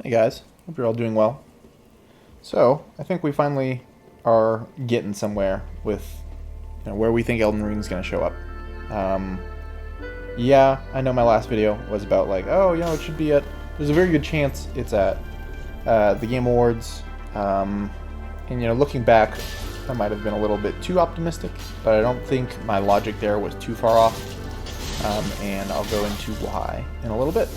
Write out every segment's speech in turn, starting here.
Hey guys, hope you're all doing well. So, I think we finally are getting somewhere with where we think Elden Ring is going to show up. Yeah, I know my last video was about like, oh, it should be there's a very good chance it's at the Game Awards. And looking back, I might have been a little bit too optimistic, but I don't think my logic there was too far off. And I'll go into why in a little bit.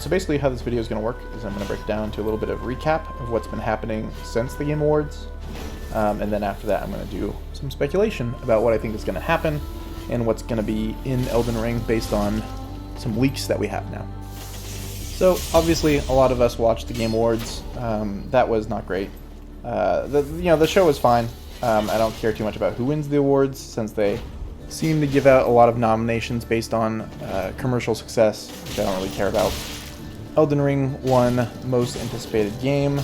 So basically how this video is going to work is I'm going to break down to a little bit of recap of what's been happening since the Game Awards. And then after that I'm going to do some speculation about what I think is going to happen and what's going to be in Elden Ring based on some leaks that we have now. So obviously a lot of us watched the Game Awards. That was not great. The show was fine. I don't care too much about who wins the awards since they seem to give out a lot of nominations based on commercial success, which I don't really care about. Elden Ring won Most Anticipated Game.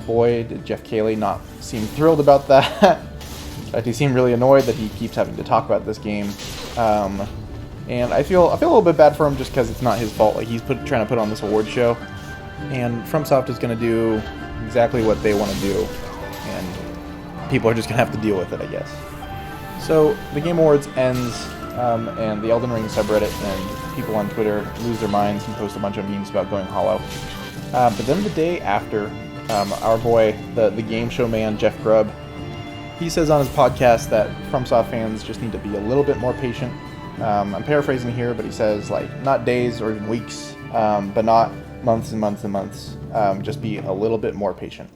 Boy, did Jeff Keighley not seem thrilled about that. In fact, he seemed really annoyed that he keeps having to talk about this game. And I feel a little bit bad for him just because it's not his fault. Like, he's trying to put on this award show, and FromSoft is going to do exactly what they want to do, and people are just going to have to deal with it, I guess. So the Game Awards ends, and the Elden Ring subreddit and people on Twitter lose their minds and post a bunch of memes about going hollow. But then the day after, our boy, the game show man, Jeff Grubb, he says on his podcast that FromSoft fans just need to be a little bit more patient. I'm paraphrasing here, but he says, like, not days or even weeks, but not months and months and months. Just be a little bit more patient.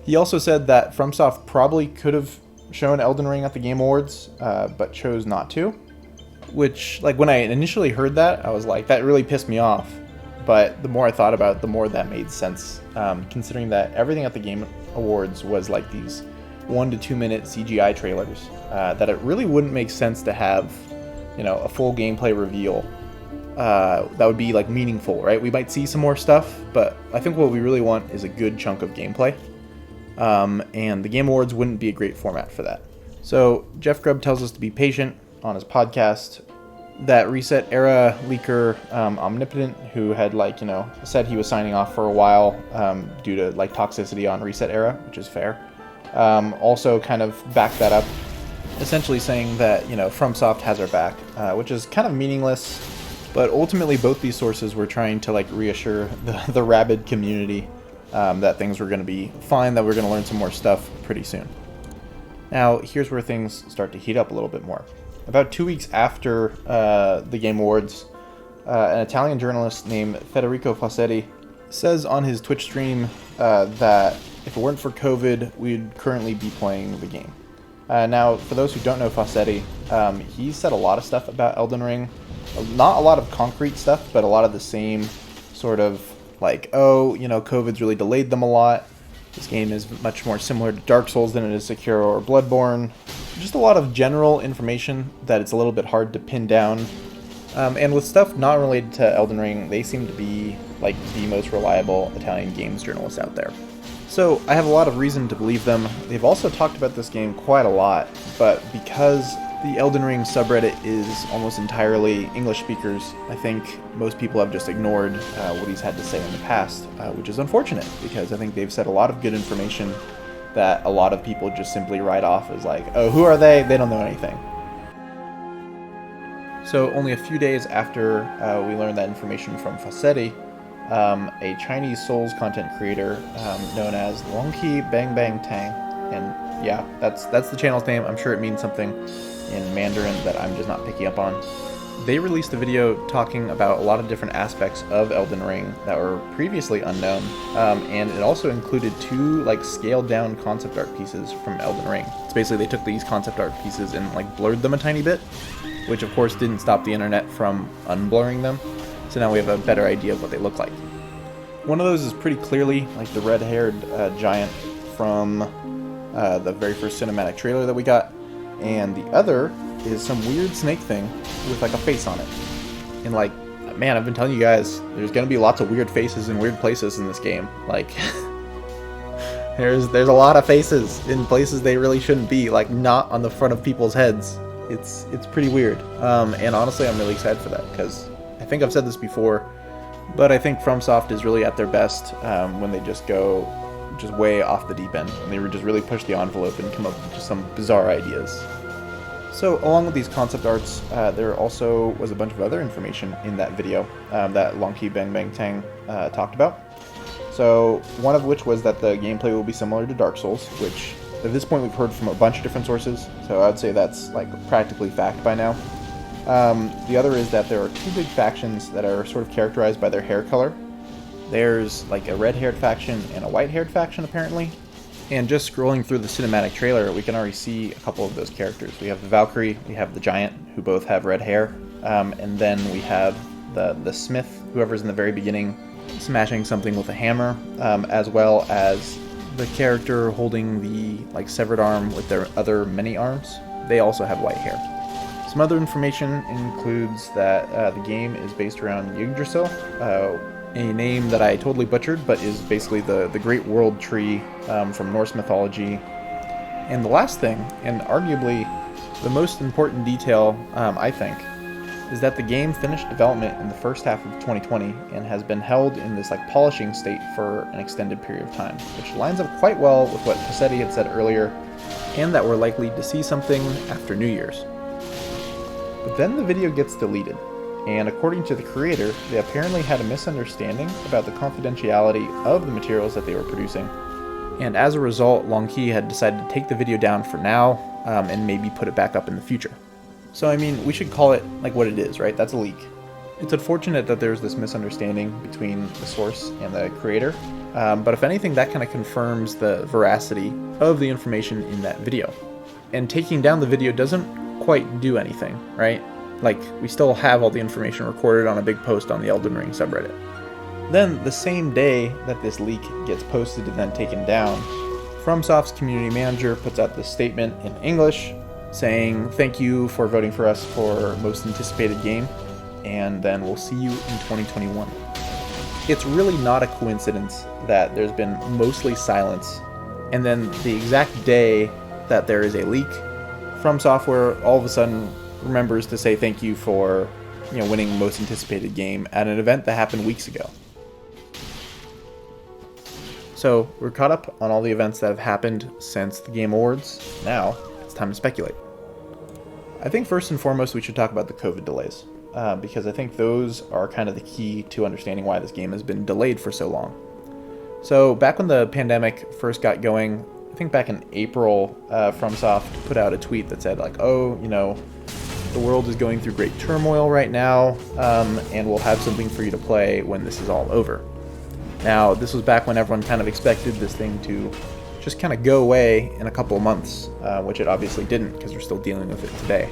He also said that FromSoft probably could have shown Elden Ring at the Game Awards, but chose not to. Which, like, when I initially heard that, I was like, that really pissed me off. But the more I thought about it, the more that made sense, considering that everything at the Game Awards was like these 1 to 2 minute CGI trailers, that it really wouldn't make sense to have, a full gameplay reveal. That would be, like, meaningful, right? We might see some more stuff, but I think what we really want is a good chunk of gameplay. And the Game Awards wouldn't be a great format for that. So Jeff Grubb tells us to be patient on his podcast. That Resetera leaker, Omnipotent, who had said he was signing off for a while due to toxicity on Resetera, which is fair, also kind of backed that up, essentially saying that FromSoft has our back, which is kind of meaningless. But ultimately, both these sources were trying to reassure the rabid community that things were going to be fine, that we're going to learn some more stuff pretty soon. Now, here's where things start to heat up a little bit more. About 2 weeks after the Game Awards, an Italian journalist named Federico Fossetti says on his Twitch stream that if it weren't for COVID, we'd currently be playing the game. Now, for those who don't know Fossetti, he said a lot of stuff about Elden Ring. Not a lot of concrete stuff, but a lot of the same sort of COVID's really delayed them a lot. This game is much more similar to Dark Souls than it is Sekiro or Bloodborne. Just a lot of general information that it's a little bit hard to pin down. And with stuff not related to Elden Ring, they seem to be the most reliable Italian games journalists out there. So I have a lot of reason to believe them. They've also talked about this game quite a lot, but because the Elden Ring subreddit is almost entirely English speakers, I think most people have just ignored what he's had to say in the past, which is unfortunate because I think they've said a lot of good information that a lot of people just simply write off as oh, who are they? They don't know anything. So only a few days after we learned that information from Fossetti, a Chinese Souls content creator known as Longqi Bang Bang Tang, and yeah, that's the channel's name. I'm sure it means something in Mandarin that I'm just not picking up on. They released a video talking about a lot of different aspects of Elden Ring that were previously unknown, and it also included 2 scaled down concept art pieces from Elden Ring. It's basically they took these concept art pieces and blurred them a tiny bit, which of course didn't stop the internet from unblurring them. So now we have a better idea of what they look like. One of those is pretty clearly the red-haired giant from the very first cinematic trailer that we got, and the other is some weird snake thing with a face on it. And man, I've been telling you guys, there's gonna be lots of weird faces in weird places in this game. There's a lot of faces in places they really shouldn't be, not on the front of people's heads. It's pretty weird. And honestly, I'm really excited for that because I think I've said this before. But I think FromSoft is really at their best when they just go way off the deep end, and they just really push the envelope and come up with just some bizarre ideas. So along with these concept arts, there also was a bunch of other information in that video that Lonky Bang Bang Tang talked about. So one of which was that the gameplay will be similar to Dark Souls, which at this point we've heard from a bunch of different sources, so I'd say that's like practically fact by now. The other is that there are two big factions that are sort of characterized by their hair color. There's like a red-haired faction and a white-haired faction apparently. And just scrolling through the cinematic trailer, we can already see a couple of those characters. We have the Valkyrie, we have the Giant, who both have red hair, and then we have the Smith, whoever's in the very beginning, smashing something with a hammer, as well as the character holding the like severed arm with their other many arms. They also have white hair. Some other information includes that the game is based around Yggdrasil, a name that I totally butchered, but is basically the Great World Tree from Norse mythology. And the last thing, and arguably the most important detail, I think, is that the game finished development in the first half of 2020 and has been held in this like polishing state for an extended period of time, which lines up quite well with what Passetti had said earlier, and that we're likely to see something after New Year's. But then the video gets deleted, and according to the creator, they apparently had a misunderstanding about the confidentiality of the materials that they were producing, and as a result, Lonky had decided to take the video down for now, and maybe put it back up in the future. So I mean, we should call it like what it is, right? That's a leak. It's unfortunate that there's this misunderstanding between the source and the creator, but if anything, that kind of confirms the veracity of the information in that video. And taking down the video doesn't quite do anything, right? Like, we still have all the information recorded on a big post on the Elden Ring subreddit. Then, the same day that this leak gets posted and then taken down, FromSoft's community manager puts out this statement in English saying, "Thank you for voting for us for most anticipated game, and then we'll see you in 2021. It's really not a coincidence that there's been mostly silence, and then the exact day that there is a leak, FromSoftware all of a sudden remembers to say thank you for, winning most anticipated game at an event that happened weeks ago. So we're caught up on all the events that have happened since the Game Awards. Now it's time to speculate. I think first and foremost we should talk about the COVID delays, because I think those are kind of the key to understanding why this game has been delayed for so long. So back when the pandemic first got going, I think back in April, FromSoft put out a tweet that said like, the world is going through great turmoil right now, and we'll have something for you to play when this is all over. Now, this was back when everyone kind of expected this thing to just kind of go away in a couple of months, which it obviously didn't because we're still dealing with it today.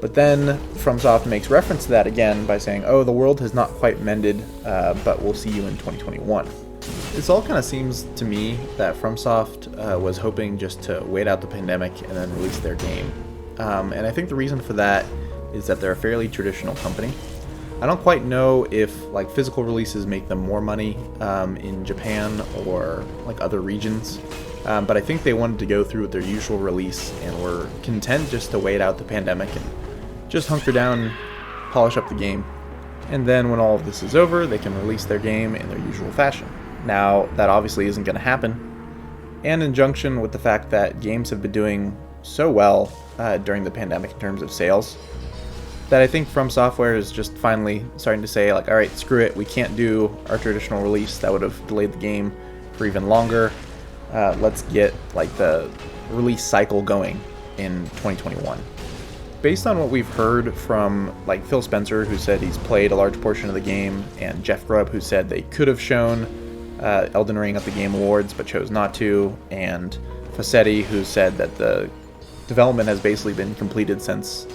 But then FromSoft makes reference to that again by saying, the world has not quite mended, but we'll see you in 2021. This all kind of seems to me that FromSoft was hoping just to wait out the pandemic and then release their game. And I think the reason for that is that they're a fairly traditional company. I don't quite know if physical releases make them more money in Japan or other regions, but I think they wanted to go through with their usual release and were content just to wait out the pandemic and just hunker down, polish up the game, and then when all of this is over, they can release their game in their usual fashion. Now, that obviously isn't going to happen, and in conjunction with the fact that games have been doing so well during the pandemic in terms of sales, that I think FromSoftware is just finally starting to say, alright, screw it, we can't do our traditional release, that would have delayed the game for even longer. Let's get the release cycle going in 2021. Based on what we've heard from Phil Spencer, who said he's played a large portion of the game, and Jeff Grubb, who said they could have shown Elden Ring at the Game Awards but chose not to, and Passetti, who said that the development has basically been completed since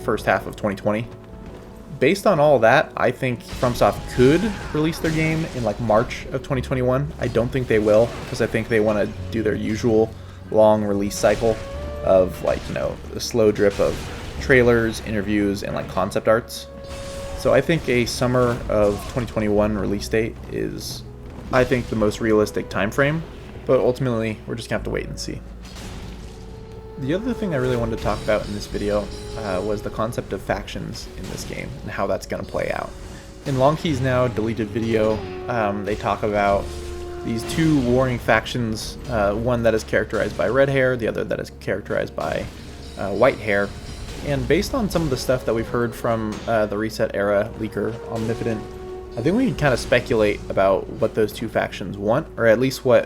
first half of 2020. Based on all that, I think FromSoft could release their game in March of 2021. I don't think they will, because I think they want to do their usual long release cycle of a slow drip of trailers, interviews, and concept arts. So I think a summer of 2021 release date is, I think, the most realistic time frame, but ultimately we're just gonna have to wait and see. The other thing I really wanted to talk about in this video was the concept of factions in this game and how that's going to play out. In Longkey's now deleted video, they talk about these two warring factions, one that is characterized by red hair, the other that is characterized by white hair. And based on some of the stuff that we've heard from the Resetera leaker, Omnipotent, I think we can kind of speculate about what those two factions want, or at least what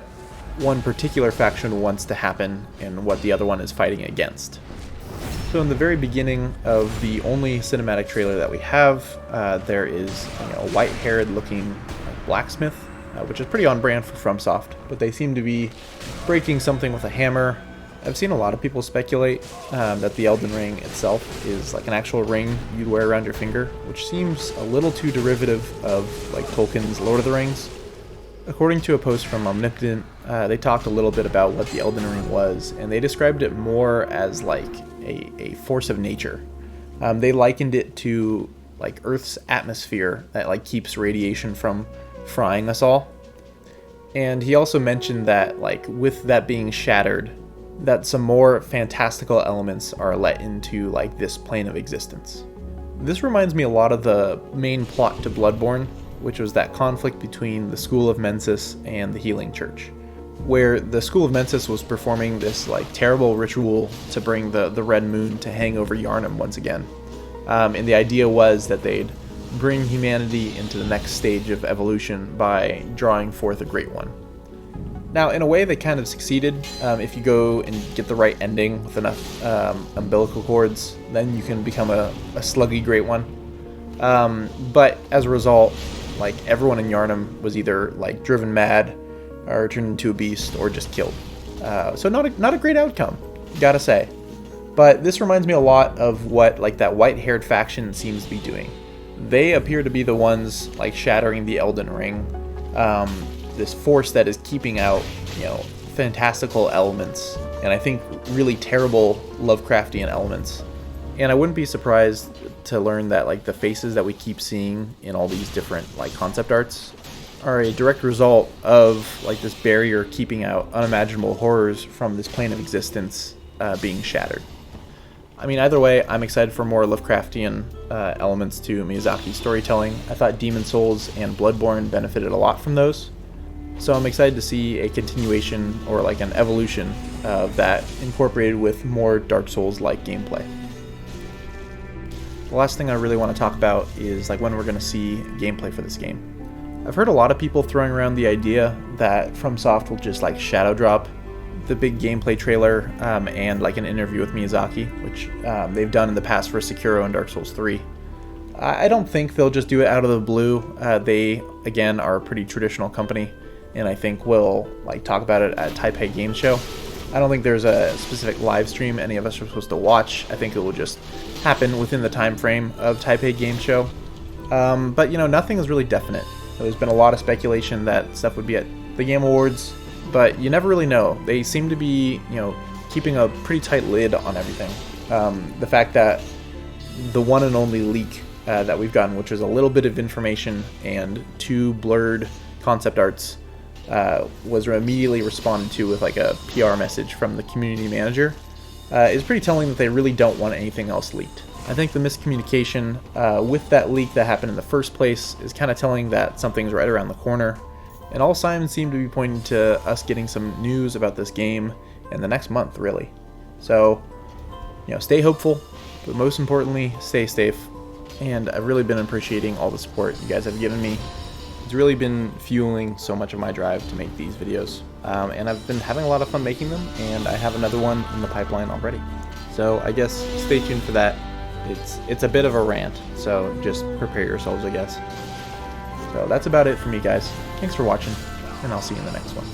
one particular faction wants to happen and what the other one is fighting against. So in the very beginning of the only cinematic trailer that we have, there is a white-haired looking blacksmith, which is pretty on brand for FromSoft, but they seem to be breaking something with a hammer. I've seen a lot of people speculate that the Elden Ring itself is like an actual ring you'd wear around your finger, which seems a little too derivative of like Tolkien's Lord of the Rings. According to a post from Omnipotent, they talked a little bit about what the Elden Ring was, and they described it more as like a force of nature. They likened it to like Earth's atmosphere that like keeps radiation from frying us all. And he also mentioned that like with that being shattered, that some more fantastical elements are let into like this plane of existence. This reminds me a lot of the main plot to Bloodborne, which was that conflict between the School of Mensis and the Healing Church, where the School of Mensis was performing this like terrible ritual to bring the Red Moon to hang over Yharnam once again. And the idea was that they'd bring humanity into the next stage of evolution by drawing forth a Great One. Now, in a way, they kind of succeeded. If you go and get the right ending with enough umbilical cords, then you can become a sluggy Great One. But as a result, like everyone in Yharnam was either like driven mad, or turned into a beast, or just killed. So not a great outcome, gotta say. But this reminds me a lot of what like that white-haired faction seems to be doing. They appear to be the ones like shattering the Elden Ring. This force that is keeping out, fantastical elements, and I think really terrible Lovecraftian elements. And I wouldn't be surprised to learn that like the faces that we keep seeing in all these different like concept arts are a direct result of like this barrier keeping out unimaginable horrors from this plane of existence being shattered. I mean, either way, I'm excited for more Lovecraftian elements to Miyazaki's storytelling. I thought Demon Souls and Bloodborne benefited a lot from those. So I'm excited to see a continuation or like an evolution of that incorporated with more Dark Souls-like gameplay. The last thing I really want to talk about is like when we're going to see gameplay for this game. I've heard a lot of people throwing around the idea that FromSoft will just like shadow drop the big gameplay trailer and like an interview with Miyazaki, which they've done in the past for Sekiro and Dark Souls 3. I don't think they'll just do it out of the blue. They, again, are a pretty traditional company, and I think we'll like talk about it at Taipei Game Show. I don't think there's a specific live stream any of us are supposed to watch. I think it will just happen within the time frame of Taipei Game Show. But nothing is really definite. There's been a lot of speculation that stuff would be at the Game Awards, but you never really know. They seem to be, keeping a pretty tight lid on everything. The fact that the one and only leak that we've gotten, which is a little bit of information and 2 blurred concept arts, was immediately responded to with like a PR message from the community manager, is pretty telling that they really don't want anything else leaked. I think the miscommunication with that leak that happened in the first place is kind of telling that something's right around the corner, and all signs seem to be pointing to us getting some news about this game in the next month, really. So, stay hopeful, but most importantly, stay safe, and I've really been appreciating all the support you guys have given me. It's really been fueling so much of my drive to make these videos, and I've been having a lot of fun making them, and I have another one in the pipeline already. So I guess stay tuned for that. It's a bit of a rant, so just prepare yourselves, I guess. So that's about it for me, guys. Thanks for watching, and I'll see you in the next one.